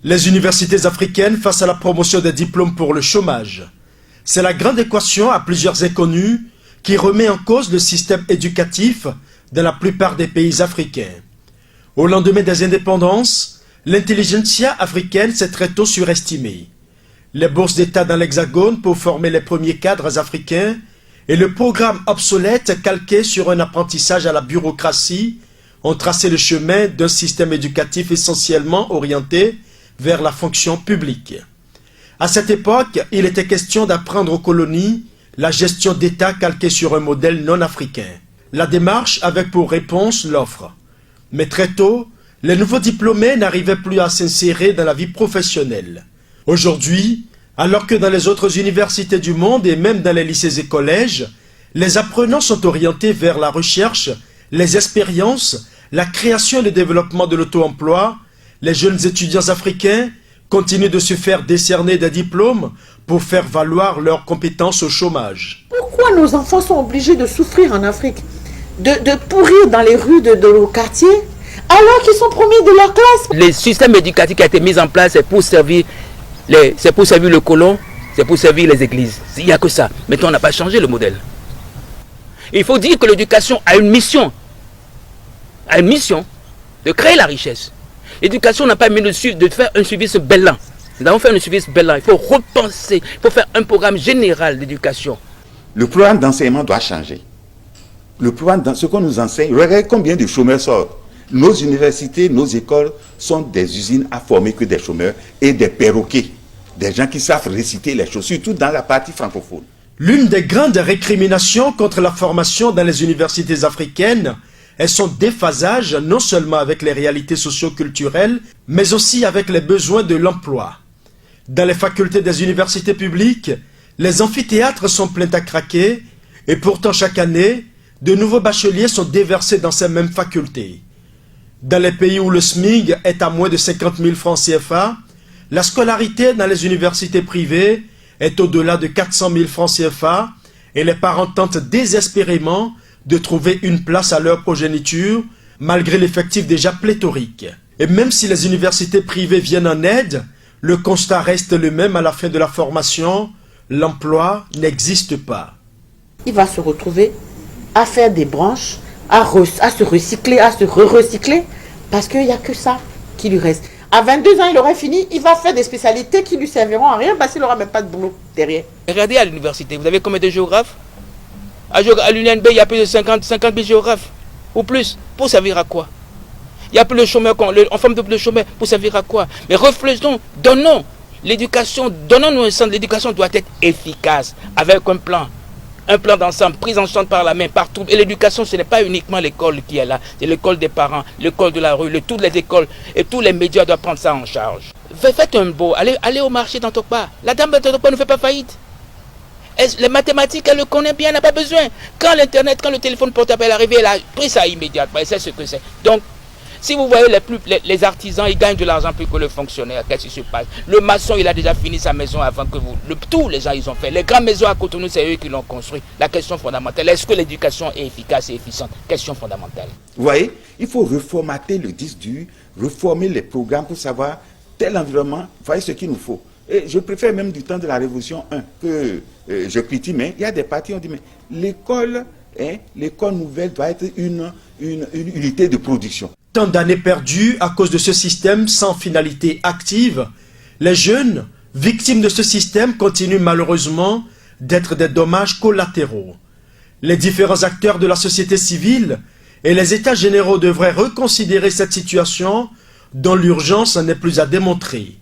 Les universités africaines face à la promotion des diplômes pour le chômage. C'est la grande équation à plusieurs inconnues qui remet en cause le système éducatif dans la plupart des pays africains. Au lendemain des indépendances, l'intelligentsia africaine s'est très tôt surestimée. Les bourses d'État dans l'Hexagone pour former les premiers cadres africains et le programme obsolète calqué sur un apprentissage à la bureaucratie ont tracé le chemin d'un système éducatif essentiellement orienté vers la fonction publique. À cette époque, il était question d'apprendre aux colonies la gestion d'État calquée sur un modèle non africain. La démarche avait pour réponse l'offre. Mais très tôt, les nouveaux diplômés n'arrivaient plus à s'insérer dans la vie professionnelle. Aujourd'hui, alors que dans les autres universités du monde et même dans les lycées et collèges, les apprenants sont orientés vers la recherche, les expériences, la création et le développement de l'auto-emploi, les jeunes étudiants africains continuent de se faire décerner des diplômes pour faire valoir leurs compétences au chômage. Pourquoi nos enfants sont obligés de souffrir en Afrique, de pourrir dans les rues de nos quartiers, alors qu'ils sont premiers de leur classe? Le système éducatif qui a été mis en place, c'est pour servir le colon, c'est pour servir les églises. Il n'y a que ça. Maintenant, on n'a pas changé le modèle. Il faut dire que l'éducation a une mission. A une mission de créer la richesse. L'éducation n'a pas mis de faire un service bellan. Nous avons fait un service bellan. Il faut repenser, il faut faire un programme général d'éducation. Le programme d'enseignement doit changer. Le programme, dans ce qu'on nous enseigne, regardez combien de chômeurs sortent. Nos universités, nos écoles sont des usines à former que des chômeurs et des perroquets. Des gens qui savent réciter les choses, surtout dans la partie francophone. L'une des grandes récriminations contre la formation dans les universités africaines est son déphasage non seulement avec les réalités socio-culturelles, mais aussi avec les besoins de l'emploi. Dans les facultés des universités publiques, les amphithéâtres sont pleins à craquer et pourtant chaque année, de nouveaux bacheliers sont déversés dans ces mêmes facultés. Dans les pays où le SMIC est à moins de 50 000 francs CFA, la scolarité dans les universités privées est au-delà de 400 000 francs CFA et les parents tentent désespérément de trouver une place à leur progéniture malgré l'effectif déjà pléthorique. Et même si les universités privées viennent en aide, le constat reste le même à la fin de la formation, l'emploi n'existe pas. Il va se retrouver à faire des branches, à se recycler, à se re-recycler, parce qu'il n'y a que ça qui lui reste. À 22 ans, il aurait fini, il va faire des spécialités qui lui serviront à rien parce qu'il n'aura même pas de boulot derrière. Regardez à l'université, vous avez combien de géographes? À l'UNB, il y a plus de 50 000 géographes, ou plus. Pour servir à quoi? Il y a plus de chômeurs, on forme de chômeurs, pour servir à quoi? Mais reflétons, donnons l'éducation, donnons-nous un centre. L'éducation doit être efficace, avec un plan d'ensemble, prise en charge par la main, partout. Et l'éducation, ce n'est pas uniquement l'école qui est là, c'est l'école des parents, l'école de la rue, toutes les écoles et tous les médias doivent prendre ça en charge. Faites un beau, allez au marché d'Antokpa. La dame d'Antokpa ne fait pas faillite. Les mathématiques, elle le connaît bien, elle n'a pas besoin. Quand l'internet, quand le téléphone portable est arrivé, elle a pris ça immédiatement, elle sait ce que c'est. Donc, si vous voyez les artisans, ils gagnent de l'argent plus que le fonctionnaire. Qu'est-ce qui se passe? Le maçon, il a déjà fini sa maison avant que vous. Tous les gens, ils ont fait. Les grandes maisons à Cotonou, c'est eux qui l'ont construit. La question fondamentale, est-ce que l'éducation est efficace et efficiente? Question fondamentale. Vous voyez, il faut reformater le disque dur, reformer les programmes pour savoir tel environnement, vous voyez ce qu'il nous faut. Et je préfère même du temps de la Révolution 1 que je critique, mais il y a des partis qui ont dit, mais l'école nouvelle doit être une unité de production. Tant d'années perdues à cause de ce système sans finalité active, les jeunes, victimes de ce système, continuent malheureusement d'être des dommages collatéraux. Les différents acteurs de la société civile et les États généraux devraient reconsidérer cette situation dont l'urgence n'est plus à démontrer.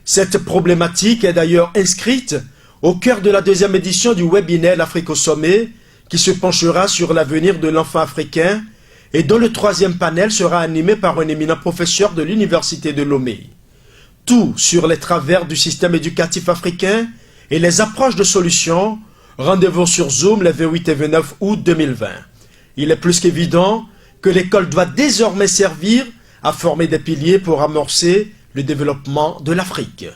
Cette problématique est d'ailleurs inscrite au cœur de la deuxième édition du webinaire L'Afrique au sommet qui se penchera sur l'avenir de l'enfant africain et dont le troisième panel sera animé par un éminent professeur de l'Université de Lomé. Tout sur les travers du système éducatif africain et les approches de solutions. Rendez-vous sur Zoom les 28 et 29 août 2020. Il est plus qu'évident que l'école doit désormais servir à former des piliers pour amorcer le développement de l'Afrique.